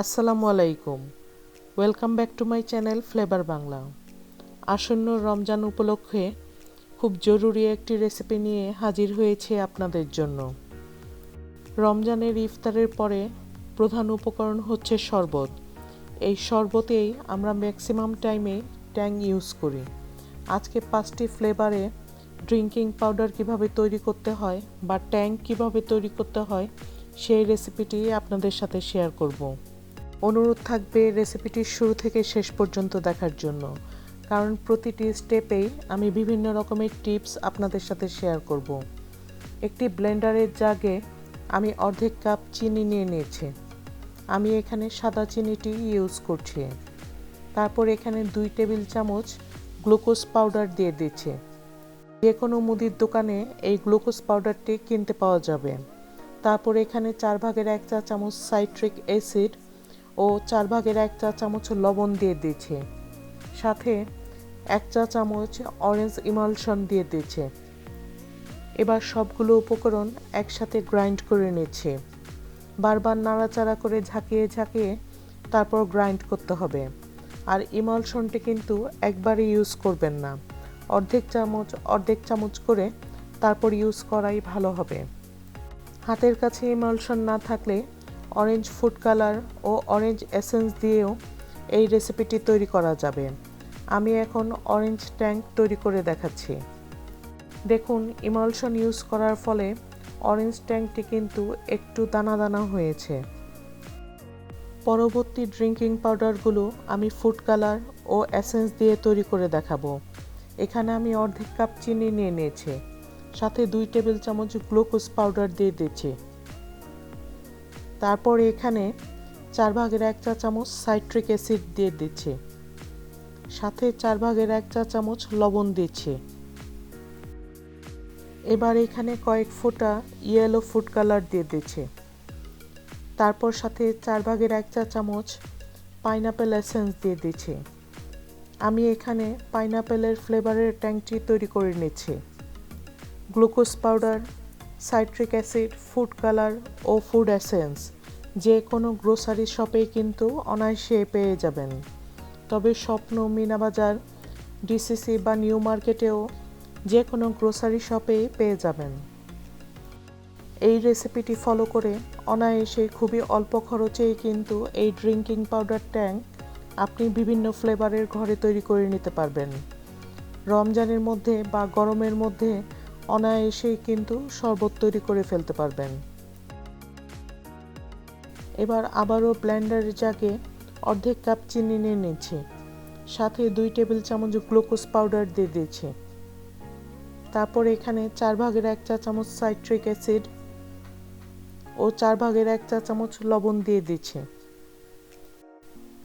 আসসালামু আলাইকুম। Welcome back to my channel flavour Bangla. আসন্ন রমজান উপলক্ষে খুব জরুরি একটি রেসিপি নিয়ে হাজির হয়েছে আপনাদের জন্য। রমজানের ইফতারের পরে প্রধান উপকরণ হচ্ছে শরবত। এই শরবতেই আমরা ম্যাক্সিমাম টাইমে ট্যাং ইউজ করি। আজকে 5টি ফ্লেভারে ড্রিঙ্কিং পাউডার কিভাবে তৈরি করতে হয় বা ট্যাং কিভাবে তৈরি করতে হয় সেই রেসিপিটি আপনাদের সাথে শেয়ার করব। অনুরোধ থাকবে রেসিপিটি শুরু থেকে শেষ পর্যন্ত দেখার জন্য, কারণ প্রতিটি স্টেপেই আমি বিভিন্ন রকমের টিপস আপনাদের সাথে শেয়ার করব। একটি ব্লেন্ডারের জাগে আমি অর্ধেক কাপ চিনি নিয়ে নিয়েছি। আমি এখানে সাদা চিনিটি ইউজ করছি। তারপর এখানে 2 টেবিল চামচ গ্লুকোজ পাউডার দিয়ে দিচ্ছি। যে কোনো মুদির দোকানে এই গ্লুকোজ পাউডারটি কিনতে পাওয়া যাবে। তারপর এখানে 4/1 চা চামচ সাইট্রিক অ্যাসিড ও 4/1 চা চামচ লবণ দিয়ে দিয়েছে। সাথে 1 চা চামচ অরেঞ্জ ইমালশন দিয়ে দিয়েছে। এবার সবগুলো উপকরণ একসাথে গ্রাইন্ড করে নিচ্ছে। বারবার নাড়াচাড়া করে ঝাঁকিয়ে তারপর গ্রাইন্ড করতে হবে। আর ইমালশনটি কিন্তু একবারে ইউজ করবেন না, অর্ধেক চামচ করে তারপর ইউজ করাই ভালো হবে। হাতের কাছে ইমালশন না থাকলে অরেঞ্জ ফুড কালার ও অরেঞ্জ এসেন্স দিয়েও এই রেসিপিটি তৈরি করা যাবে। আমি এখন অরেঞ্জ ট্যাঙ্ক তৈরি করে দেখাচ্ছি। দেখুন, ইমালশন ইউজ করার ফলে অরেঞ্জ ট্যাঙ্কটি কিন্তু একটু দানা দানা হয়েছে। পরবর্তী ড্রিঙ্কিং পাউডারগুলো আমি ফুড কালার ও এসেন্স দিয়ে তৈরি করে দেখাবো। এখানে আমি অর্ধেক কাপ চিনি নিয়ে নিয়েছি। সাথে 2 টেবিল চামচ গ্লুকোজ পাউডার দিয়ে দিচ্ছি। তারপর এখানে 4/1 চা চামচ সাইট্রিক অ্যাসিড দিয়ে দিচ্ছি। সাথে 4/1 চা চামচ লবণ দিচ্ছি। এবার এখানে কয়েক ফোঁটা ইয়েলো ফুড কালার দিয়ে দিচ্ছি। তারপর সাথে 4/1 চা চামচ পাইনাপেল এসেন্স দিয়ে দিচ্ছি। আমি এখানে পাইনাপেলের ফ্লেভারের ট্যাঙ্কটি তৈরি করে নিচ্ছি। Glucose powder, citric acid, food colour ও ফুড এসেন্স যে কোনো গ্রোসারি শপেই কিন্তু অনায়াসে পেয়ে যাবেন। তবে স্বপ্ন, মিনাবাজার, ডিসিসি বা নিউ মার্কেটেও যে কোনো গ্রোসারি শপেই পেয়ে যাবেন। এই রেসিপিটি ফলো করে অনায়াসে খুবই অল্প খরচেই কিন্তু এই ড্রিঙ্কিং পাউডার ট্যাং আপনি বিভিন্ন ফ্লেভারের ঘরে তৈরি করে নিতে পারবেন। রমজানের মধ্যে বা গরমের মধ্যে অনায়াসেই কিন্তু শরবত তৈরি করে ফেলতে পারবেন। এবার আবারও ব্লেন্ডারের জাগে অর্ধেক কাপ চিনি নিয়ে নিচ্ছি। সাথে 2 টেবিল চামচ গ্লুকোজ পাউডার দিয়ে দিয়েছি। তারপর এখানে 4/1 চা চামচ সাইট্রিক অ্যাসিড ও 4/1 চা চামচ লবণ দিয়ে দিচ্ছি।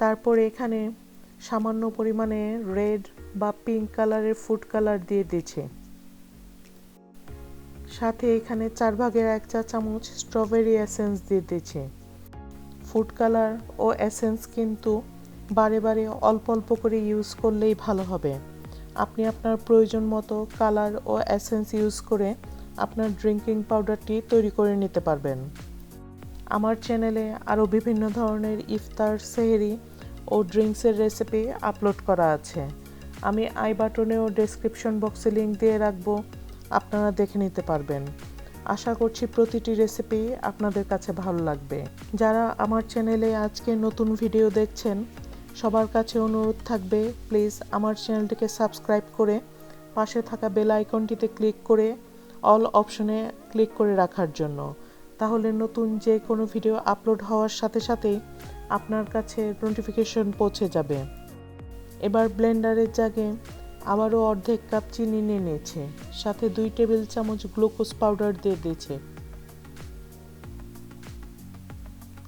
তারপর এখানে সামান্য পরিমাণে রেড বা পিঙ্ক কালারের ফুড কালার দিয়ে দিচ্ছি। সাথে এখানে 4/1 চা চামচ স্ট্রবেরি এসেন্স দিয়ে দিচ্ছি। ফুড কালার ও এসেন্স কিন্তু বারে অল্প করে ইউজ করলেই ভালো হবে। আপনি আপনার প্রয়োজন মতো কালার ও এসেন্স ইউজ করে আপনার ড্রিঙ্কিং পাউডারটি তৈরি করে নিতে পারবেন। আমার চ্যানেলে আরও বিভিন্ন ধরনের ইফতার, সেহরি ও ড্রিঙ্কসের রেসিপি আপলোড করা আছে। আমি আই বাটনে ও ডেসক্রিপশন বক্সে লিঙ্ক দিয়ে রাখবো, আপনারা দেখে নিতে পারবেন। আশা করছি প্রতিটি রেসিপি আপনাদের কাছে ভালো লাগবে। যারা আমার চ্যানেলে আজকে নতুন ভিডিও দেখছেন, সবার কাছে অনুরোধ থাকবে প্লিজ আমার চ্যানেলটিকে সাবস্ক্রাইব করে পাশে থাকা বেল আইকনটিতে ক্লিক করে অল অপশনে ক্লিক করে রাখার জন্য। তাহলে নতুন যে কোনো ভিডিও আপলোড হওয়ার সাথেই আপনার কাছে নোটিফিকেশন পৌঁছে যাবে। এবার ব্লেন্ডারের জাগে আবারও অর্ধেক কাপ চিনি নিয়ে নিয়েছে। সাথে 2 টেবিল চামচ গ্লুকোজ পাউডার দিয়ে দিয়েছে।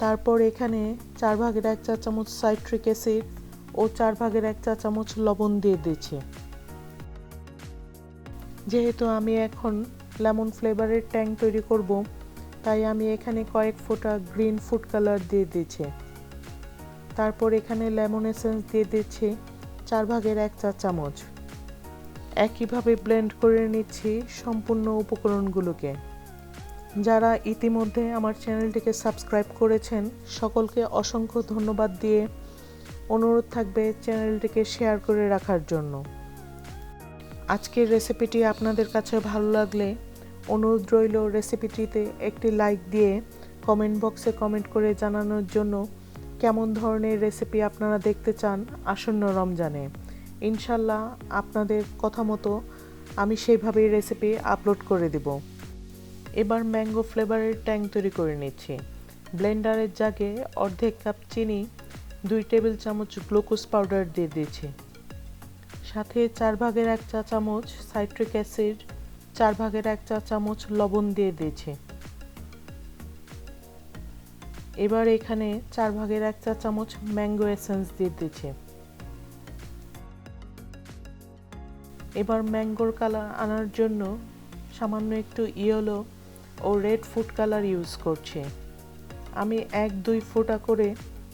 তারপর এখানে 4/1 চা চামচ সাইট্রিক অ্যাসিড ও 4/1 চা চামচ লবণ দিয়ে দিয়েছে। যেহেতু আমি এখন লেমন ফ্লেভারের ট্যাং তৈরি করব, তাই আমি এখানে কয়েক ফোঁটা গ্রিন ফুড কালার দিয়ে দিয়েছি। তারপর এখানে লেমন এসেন্স দিয়ে দিচ্ছি 4/1 চা চামচ। একইভাবে ব্লেন্ড করে নিচ্ছি সম্পূর্ণ উপকরণগুলোকে। যারা ইতিমধ্যে আমার চ্যানেলটিকে সাবস্ক্রাইব করেছেন সকলকে অসংখ্য ধন্যবাদ দিয়ে অনুরোধ থাকবে চ্যানেলটিকে শেয়ার করে রাখার জন্য। আজকের রেসিপিটি আপনাদের কাছে ভালো লাগলে অনুরোধ রইল রেসিপিটিতে একটি লাইক দিয়ে কমেন্ট বক্সে কমেন্ট করে জানানোর জন্য কেমন ধরনের রেসিপি আপনারা দেখতে চান আসন্ন রমজানে। ইনশাল্লাহ আপনাদের কথা মতো আমি সেইভাবেই রেসিপি আপলোড করে দেব। এবার ম্যাঙ্গো ফ্লেভারের ট্যাং তৈরি করে নিচ্ছি। ব্লেন্ডারের জাগে অর্ধেক কাপ চিনি, 2 টেবিল চামচ গ্লুকোজ পাউডার দিয়ে দিয়েছি। সাথে 1/4 চা চামচ সাইট্রিক অ্যাসিড, 1/4 চা চামচ লবণ দিয়ে দিয়েছি। এবার এখানে 1/4 চা চামচ ম্যাঙ্গো এসেন্স দিয়ে দিয়েছি। এবার ম্যাঙ্গোর কালার আনার জন্য সামান্য একটু ইয়েলো ও রেড ফুড কালার ইউজ করছি। আমি 1-2 ফোঁটা করে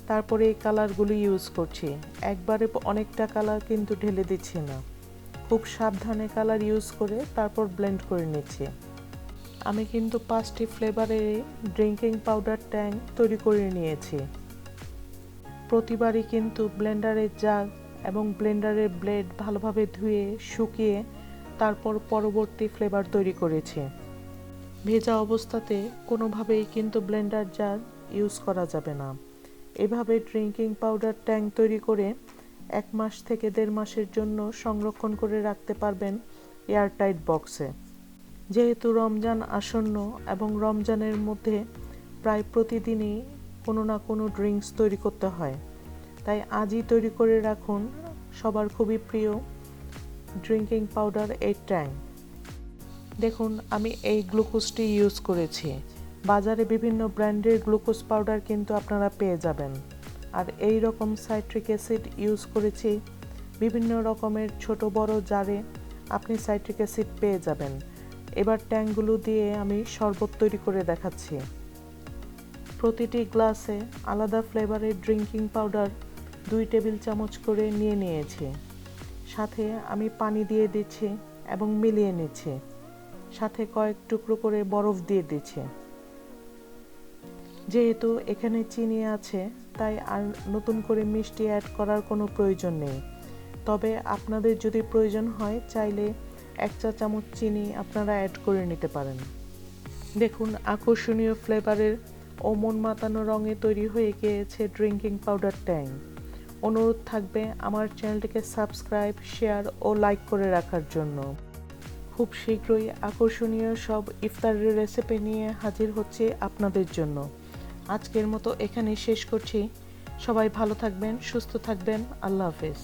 তারপরে এই কালারগুলো ইউজ করছি। একবারে অনেকটা কালার কিন্তু ঢেলে দিচ্ছি না, খুব সাবধানে কালার ইউজ করে তারপর ব্লেন্ড করে নিচ্ছি। আমি কিন্তু 5টি ফ্লেভারের ড্রিঙ্কিং পাউডার ট্যাং তৈরি করে নিয়েছি। প্রতিবারই কিন্তু ব্লেন্ডারের জাগ এবং ব্লেন্ডারের ব্লেড ভালোভাবে ধুয়ে শুকিয়ে তারপর পরবর্তী ফ্লেভার তৈরি করেছি। ভেজা অবস্থাতে কোনোভাবেই কিন্তু ব্লেন্ডার জার ইউজ করা যাবে না। এভাবে ড্রিঙ্কিং পাউডার ট্যাং তৈরি করে 1 মাস থেকে 1.5 মাসের জন্য সংরক্ষণ করে রাখতে পারবেন এয়ারটাইট বক্সে। যেহেতু রমজান আসন্ন এবং রমজানের মধ্যে প্রায় প্রতিদিনই কোনো না কোনো ড্রিঙ্কস তৈরি করতে হয়, তাই আজই তৈরি করে রাখুন সবার খুবই প্রিয় ড্রিঙ্কিং পাউডার এই ট্যাং। দেখুন আমি এই গ্লুকোজটি ইউজ করেছি। বাজারে বিভিন্ন ব্র্যান্ডের গ্লুকোজ পাউডার কিন্তু আপনারা পেয়ে যাবেন। আর এই রকম সাইট্রিক অ্যাসিড ইউজ করেছি। বিভিন্ন রকমের ছোট বড় জারে আপনি সাইট্রিক অ্যাসিড পেয়ে যাবেন। এবার ট্যাংগুলো দিয়ে আমি শরবত তৈরি করে দেখাচ্ছি। প্রতিটি গ্লাসে আলাদা ফ্লেভারের ড্রিঙ্কিং পাউডার 2 টেবিল চামচ করে নিয়ে নিয়েছি। সাথে আমি পানি দিয়ে দিচ্ছি এবং মিলিয়ে নিচ্ছি। সাথে কয়েক টুকরো করে বরফ দিয়ে দিচ্ছি। যেহেতু এখানে চিনি আছে তাই আর নতুন করে মিষ্টি অ্যাড করার কোনো প্রয়োজন নেই। তবে আপনাদের যদি প্রয়োজন হয় চাইলে 1 চা চামচ চিনি আপনারা অ্যাড করে নিতে পারেন। দেখুন আকর্ষণীয় ফ্লেভারের ও মন মাতানো রঙে তৈরি হয়ে গিয়েছে ড্রিঙ্কিং পাউডার ট্যাং। অনুরোধ থাকবে আমার চ্যানেলটিকে সাবস্ক্রাইব, শেয়ার ও লাইক করে রাখার জন্য। খুব শীঘ্রই আকর্ষণীয় সব ইফতারের রেসিপি নিয়ে হাজির হচ্ছে আপনাদের জন্য। আজকের মতো এখানেই শেষ করছি। সবাই ভালো থাকবেন, সুস্থ থাকবেন। আল্লাহ হাফেজ।